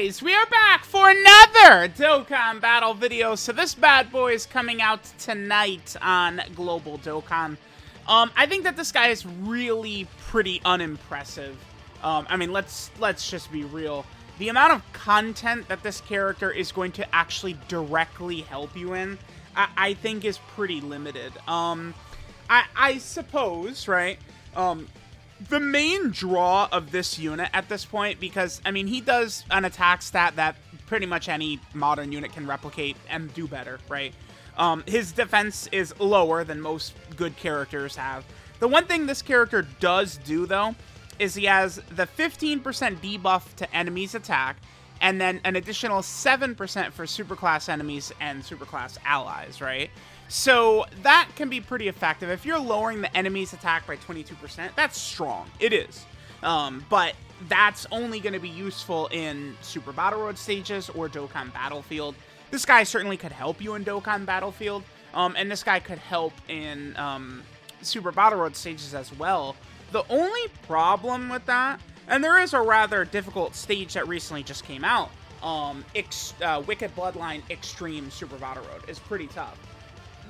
guys, we are back for another Dokkan battle video. So this bad boy is coming out tonight on Global Dokkan. I think that this guy is really pretty unimpressive. I mean, let's just be real. The amount of content that this character is going to actually directly help you in, I think is pretty limited. I suppose, right? The main draw of this unit at this point, because, I mean, he does an attack stat that pretty much any modern unit can replicate and do better, right? His defense is lower than most good characters have. The one thing this character does do, though, is he has the 15% debuff to enemies' attack, and then an additional 7% for superclass enemies and superclass allies, right? So that can be pretty effective. If you're lowering the enemy's attack by 22%, that's strong. It is. But that's only going to be useful in Super Battle Road stages or Dokkan Battlefield. This guy certainly could help you in Dokkan Battlefield, and this guy could help in Super Battle Road stages as well. The only problem with that, and there is a rather difficult stage that recently just came out, Wicked Bloodline Extreme Super Battle Road is pretty tough.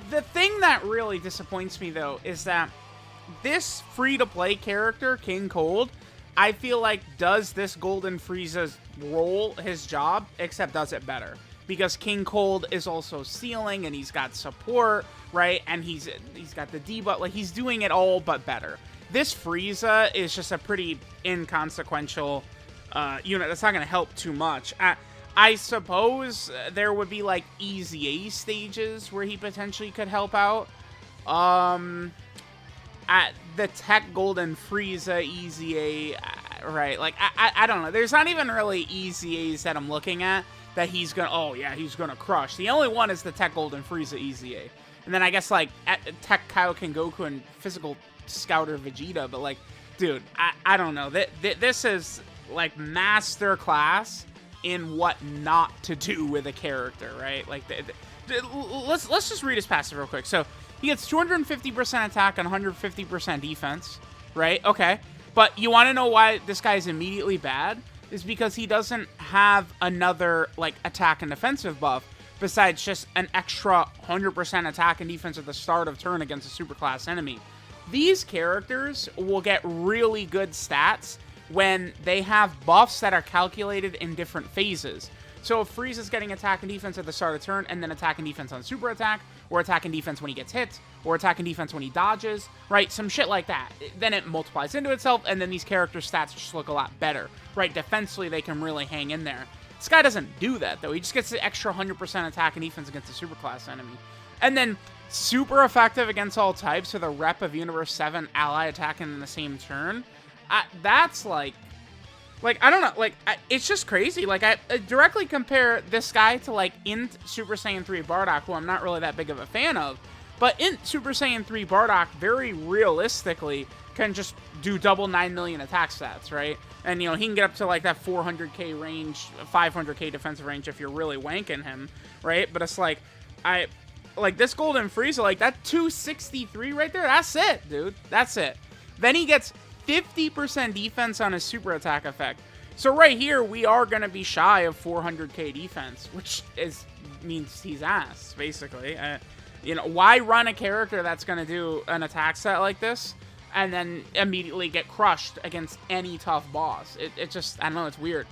The thing that really disappoints me, though, is that this free-to-play character, King Cold, I feel like does this Golden Frieza's role, his job, except does it better. Because King Cold is also sealing, and he's got support, right? And he's got the debuff. Like, he's doing it all but better. This Frieza is just a pretty inconsequential unit that's not going to help too much. I suppose there would be, like, EZA stages where he potentially could help out. At the Tech Golden Frieza EZA, right, like, I don't know. There's not even really EZAs that I'm looking at that he's gonna, oh, yeah, he's gonna crush. The only one is the Tech Golden Frieza EZA. And then I guess, like, Tech Kaioken Goku and Physical Scouter Vegeta, but, like, dude, I don't know. This is, like, master class in what not to do with a character, right? Like, let's just read his passive real quick. So he gets 250% attack and 150% defense, right? Okay, but you want to know why this guy is immediately bad? Is because he doesn't have another, like, attack and defensive buff besides just an extra 100% attack and defense at the start of turn against a superclass enemy. These characters will get really good stats when they have buffs that are calculated in different phases. So if Frieza's getting attack and defense at the start of turn, and then attack and defense on super attack, or attack and defense when he gets hit, or attack and defense when he dodges, right? Some shit like that. Then it multiplies into itself, and then these characters' stats just look a lot better, right? Defensively, they can really hang in there. This guy doesn't do that, though. He just gets the extra 100% attack and defense against a superclass enemy. And then super effective against all types with a rep of Universe 7 ally attacking in the same turn. That's like, I don't know, like, it's just crazy. Like, I directly compare this guy to, like, INT Super Saiyan 3 Bardock, who I'm not really that big of a fan of, but INT Super Saiyan 3 Bardock very realistically can just do double 9 million attack stats, right? And, you know, he can get up to, like, that 400k range, 500k defensive range if you're really wanking him, right? But it's like, like, this Golden Frieza, like, that 263 right there, that's it, dude. That's it. Then he gets 50% defense on his super attack effect. So right here, we are going to be shy of 400k defense, which means he's ass, basically. You know, why run a character that's going to do an attack set like this and then immediately get crushed against any tough boss? It just, I don't know, it's weird.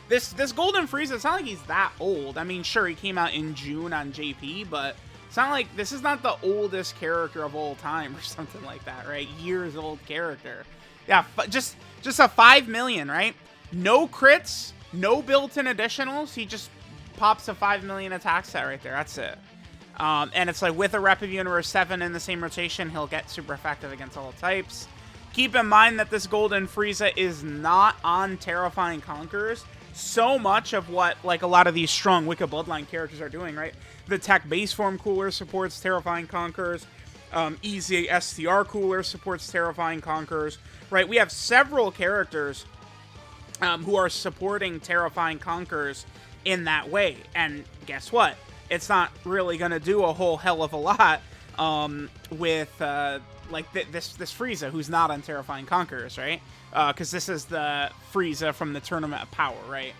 This Golden Frieza, it's not like he's that old. I mean, sure, he came out in June on JP, but it's not like, this is not the oldest character of all time or something like that, right? Years old character. Yeah, just a 5 million, right? No crits, no built-in additionals. He just pops a 5 million attack set right there. That's it. And it's like with a rep of Universe 7 in the same rotation, he'll get super effective against all types. Keep in mind that this Golden Frieza is not on Terrifying Conquerors. So much of what, like, a lot of these strong Wicked Bloodline characters are doing, right? The Tech Base Form Cooler supports Terrifying Conquerors. EZA STR Cooler supports Terrifying Conquerors, right? We have several characters who are supporting Terrifying Conquerors in that way. And guess what? It's not really going to do a whole hell of a lot with like this Frieza who's not on Terrifying Conquerors, right? Because this is the Frieza from the Tournament of Power, right?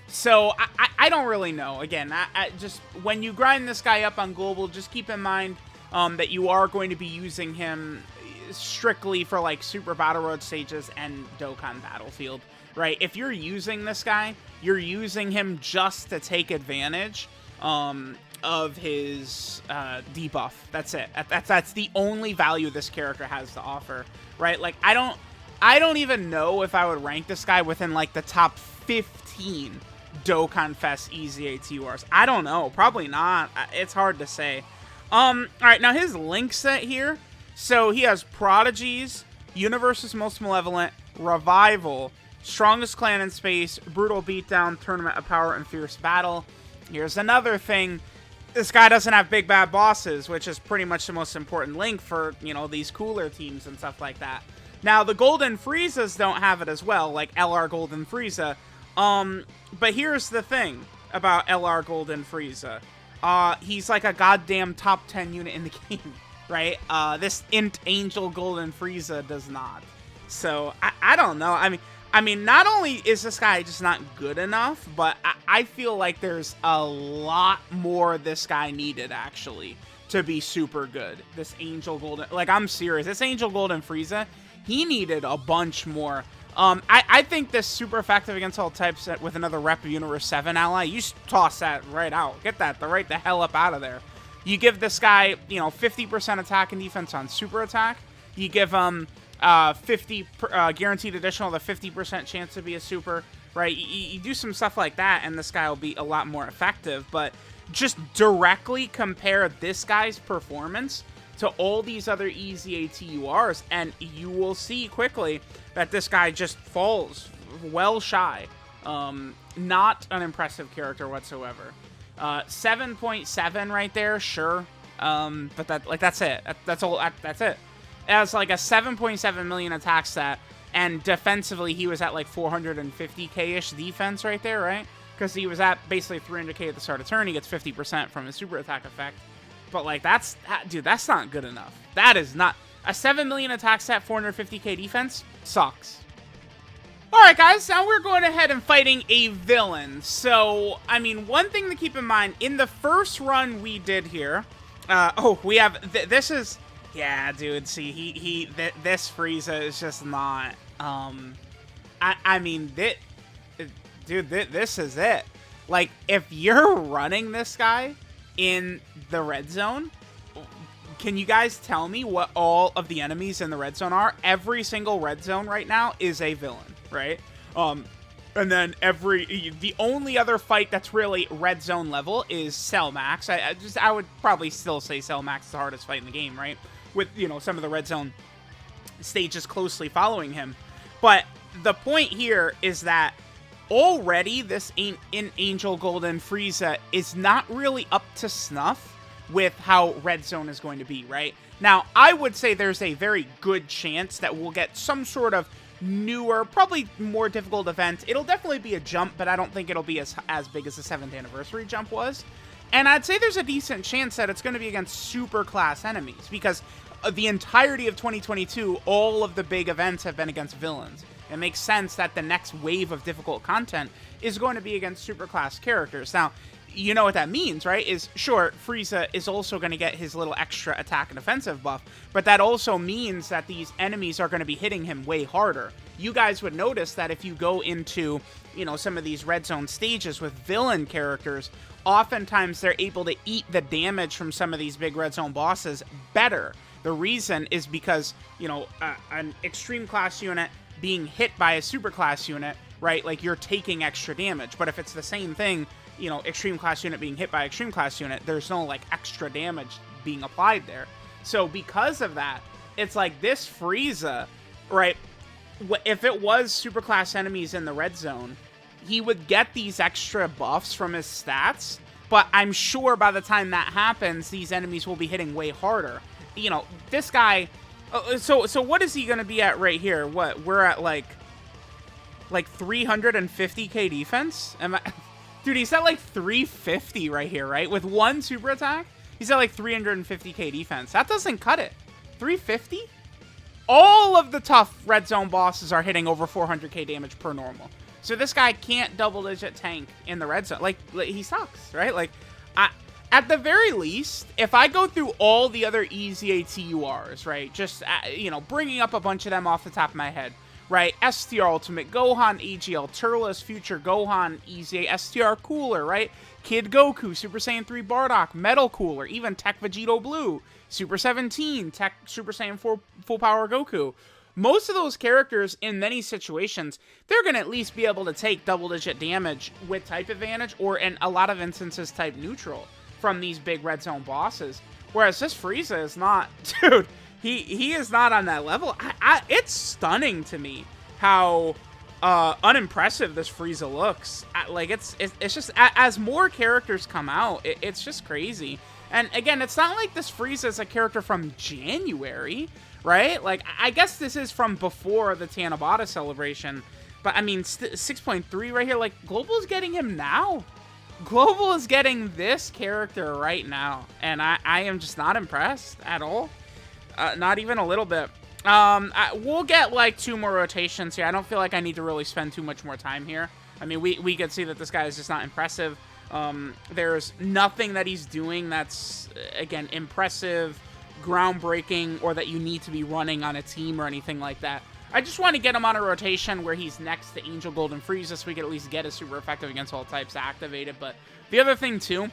So I don't really know. Again, I just when you grind this guy up on global, just keep in mind that you are going to be using him strictly for like Super Battle Road stages and Dokkan Battlefield, right? If you're using this guy, you're using him just to take advantage of his debuff. That's it. That's the only value this character has to offer, right? Like I don't even know if I would rank this guy within like the top 15 Dokkan Fest EZA TURs. I don't know. Probably not. It's hard to say. All right, now his link set here. So he has Prodigies, Universe's Most Malevolent, Revival, Strongest Clan in Space, Brutal Beatdown, Tournament of Power, and Fierce Battle. Here's another thing. This guy doesn't have big bad bosses, which is pretty much the most important link for, you know, these cooler teams and stuff like that. Now, the Golden Friezas don't have it as well, like LR Golden Frieza. But here's the thing about LR Golden Frieza. He's like a goddamn top 10 unit in the game, right? This Int Angel Golden Frieza does not. So, I don't know. I mean, not only is this guy just not good enough, but I feel like there's a lot more this guy needed, actually, to be super good. This Angel Golden... Like, I'm serious. This Angel Golden Frieza, he needed a bunch more. I think this super effective against all types with another Rep Universe 7 ally. You just toss that right out. Get that right the hell up out of there. You give this guy, you know, 50% attack and defense on super attack. You give him 50 guaranteed additional, the 50% chance to be a super, right? You do some stuff like that, and this guy will be a lot more effective. But just directly compare this guy's performance to all these other EZA TURs, and you will see quickly that this guy just falls well shy. Not an impressive character whatsoever. 7.7 right there, sure. But that's it. That's all. That's it. It has like a 7.7 million attack stat, and defensively he was at like 450k-ish defense right there, right? Because he was at basically 300k at the start of turn. He gets 50% from his super attack effect. But like dude, that's not good enough. That is not a 7 million attack stat, 450k defense sucks. All right, guys, now we're going ahead and fighting a villain. So, I mean, one thing to keep in mind in the first run we did here. We have this is. Yeah, dude, see, this Frieza is just not, I mean, this is it. Like, if you're running this guy in the red zone, can you guys tell me what all of the enemies in the red zone are? Every single red zone right now is a villain, right? And then the only other fight that's really red zone level is Cell Max. I would probably still say Cell Max is the hardest fight in the game, right? With, you know, some of the red zone stages closely following him. But the point here is that already this Angel Golden Frieza is not really up to snuff with how red zone is going to be, right? Now, I would say there's a very good chance that we'll get some sort of newer, probably more difficult event. It'll definitely be a jump, but I don't think it'll be as big as the 7th anniversary jump was. And I'd say there's a decent chance that it's going to be against super class enemies, because the entirety of 2022, all of the big events have been against villains. It makes sense that the next wave of difficult content is going to be against super class characters. Now, you know what that means, right? Is, sure, Frieza is also going to get his little extra attack and offensive buff, but that also means that these enemies are going to be hitting him way harder. You guys would notice that if you go into, you know, some of these red zone stages with villain characters, oftentimes they're able to eat the damage from some of these big red zone bosses better. The reason is because, you know, an extreme class unit being hit by a super class unit, right? Like, you're taking extra damage. But if it's the same thing, you know, extreme class unit being hit by extreme class unit, there's no, like, extra damage being applied there. So because of that, it's like this Frieza, right? If it was super class enemies in the red zone, he would get these extra buffs from his stats. But I'm sure by the time that happens, these enemies will be hitting way harder. You know, this guy... So what is he going to be at right here? What? We're at, like 350k defense? Dude, he's at, like, 350 right here, right? With one super attack, he's at, like, 350k defense. That doesn't cut it. 350? all of the tough red zone bosses are hitting over 400k damage per normal. So this guy can't double-digit tank in the red zone. Like he sucks, right? Like, at the very least, if I go through all the other EZA TURs, right, just, you know, bringing up a bunch of them off the top of my head, right, STR Ultimate Gohan, AGL Turles, Future Gohan, EZA STR Cooler, right, Kid Goku, Super Saiyan 3 Bardock, Metal Cooler, even Tech Vegito Blue, Super 17, Tech Super Saiyan 4 Full Power Goku. Most of those characters, in many situations, they're going to at least be able to take double-digit damage with type advantage, or in a lot of instances, type neutral from these big red zone bosses. Whereas this Frieza is not, dude, he is not on that level. It's stunning to me how unimpressive this Frieza looks. Like, it's just, as more characters come out, it's just crazy. And again, it's not like this Frieza is a character from January, right? Like, I guess this is from before the Tanabata celebration, but I mean, 6.3 right here, like, Global is getting him now. Global is getting this character right now, and I am just not impressed at all. Not even a little bit. We'll get like 2 more rotations here. I don't feel like I need to really spend too much more time here. I mean, we could see that this guy is just not impressive. There's nothing that he's doing that's, again, impressive, groundbreaking, or that you need to be running on a team or anything like that. I just want to get him on a rotation where he's next to Angel Gold and Frieza so we can at least get his super effective against all types activated. But the other thing, too,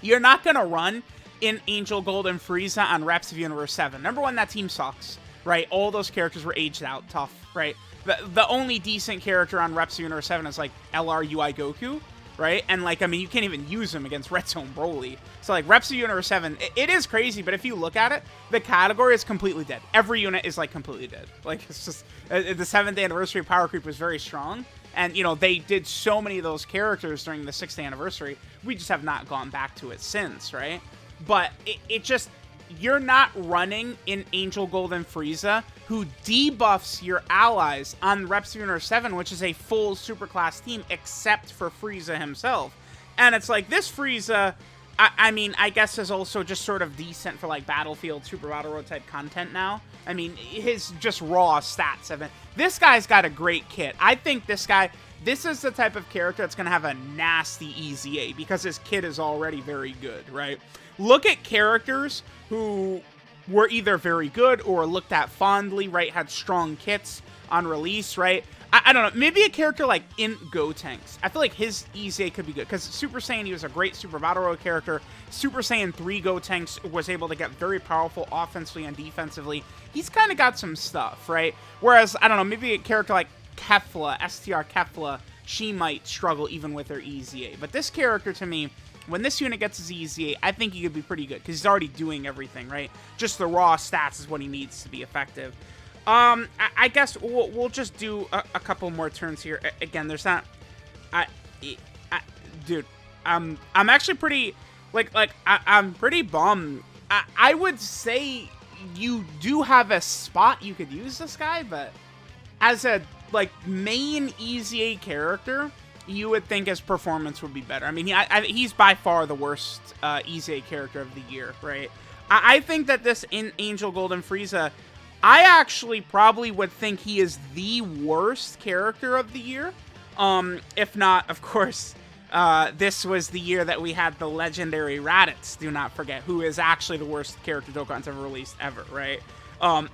you're not going to run in Angel Gold and Frieza on Reps of Universe 7. Number one, that team sucks, right? All those characters were aged out tough, right? The only decent character on Reps of Universe 7 is, like, LR UI Goku, right? And, like, I mean, you can't even use him against Red Zone Broly. So, like, Reps of Universe 7, it is crazy, but if you look at it, the category is completely dead. Every unit is, like, completely dead. Like, it's just, the 7th anniversary power creep was very strong. And, you know, they did so many of those characters during the 6th anniversary. We just have not gone back to it since, right? But it just, you're not running in Angel Gold and Frieza, who debuffs your allies on Reps of Universe 7, which is a full superclass team, except for Frieza himself. And it's like, this Frieza, I mean, I guess is also just sort of decent for, like, Battlefield, Super Battle Road type content now. I mean, his just raw stats have been... This guy's got a great kit. I think this guy... This is the type of character that's going to have a nasty EZA, because his kit is already very good, right? Look at characters who were either very good or looked at fondly, right? Had strong kits on release, right? I don't know. Maybe a character like INT Gotenks. I feel like his EZA could be good, because Super Saiyan, he was a great Super Battle Road character. Super Saiyan 3 Gotenks was able to get very powerful offensively and defensively. He's kind of got some stuff, right? Whereas, I don't know, maybe a character like Kefla, STR Kefla, she might struggle even with her EZA. But this character, to me, when this unit gets his EZA, I think he could be pretty good, because he's already doing everything, right? Just the raw stats is what he needs to be effective. I guess we'll just do a couple more turns here. Again, there's not... Dude, I'm actually pretty... I'm pretty bummed. I would say you do have a spot you could use this guy, but as a, like, main EZA character, you would think his performance would be better. I mean, he's by far the worst EZA character of the year, right? I think that this in Angel Gold and Frieza, I actually probably would think he is the worst character of the year. If not, of course, this was the year that we had the legendary Raditz, do not forget, who is actually the worst character Dokkan's ever released ever, right?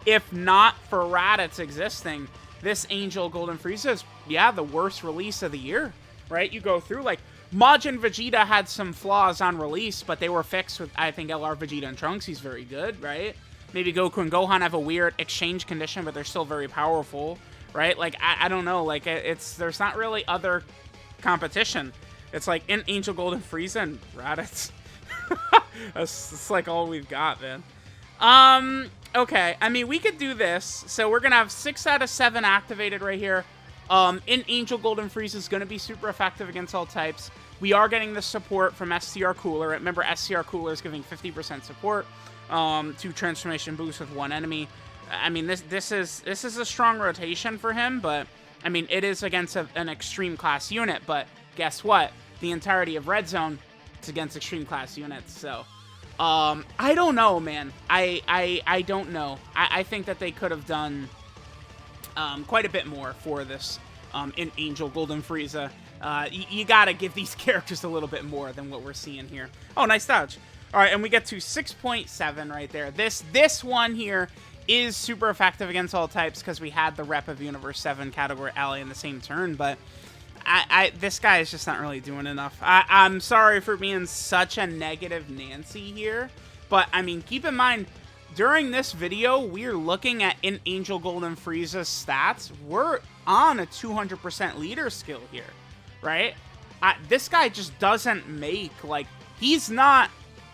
If not for Raditz existing, this Angel Gold and Frieza is, yeah, the worst release of the year, right? You go through, like, Majin Vegeta had some flaws on release, but they were fixed with, I think, LR Vegeta and Trunks. He's very good, right? Maybe Goku and Gohan have a weird exchange condition, but they're still very powerful, right? Like, I don't know. Like, there's not really other competition. It's like in Angel Gold and Frieza and Raditz. That's like all we've got, man. Okay. I mean, we could do this. So we're going to have 6 out of 7 activated right here. In Angel Gold and Frieza is going to be super effective against all types. We are getting the support from STR Cooler. Remember, STR Cooler is giving 50% support to transformation boost with one enemy. I mean, this is a strong rotation for him, but I mean, it is against an extreme class unit. But guess what? The entirety of Red Zone is against extreme class units. So I don't know, man. I don't know. I think that they could have done quite a bit more for this in Angel Golden Frieza. You gotta give these characters a little bit more than what we're seeing here. Oh, nice dodge. All right, and we get to 6.7 right there. This one here is super effective against all types because we had the rep of Universe 7 category ally in the same turn, but this guy is just not really doing enough. I'm sorry for being such a negative Nancy here, but I mean, keep in mind, during this video, we're looking at in Angel Golden Frieza's stats. We're on a 200% leader skill here, right? This guy just doesn't make, like, he's not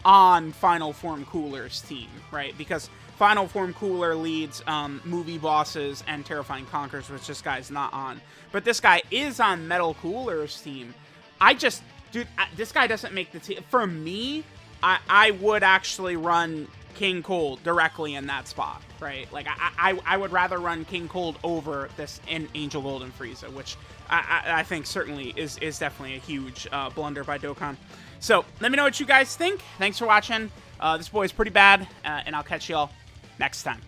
on Final Form Cooler's team, right? Because Final Form Cooler leads Movie Bosses and Terrifying Conquerors, which this guy's not on. But this guy is on Metal Cooler's team. Dude, this guy doesn't make the team. For me, I would actually run King Cold directly in that spot, right? Like, I would rather run King Cold over this in Angel Golden Frieza, which I think certainly is definitely a huge blunder by Dokkan. So, let me know what you guys think. Thanks for watching. This boy is pretty bad, and I'll catch y'all next time.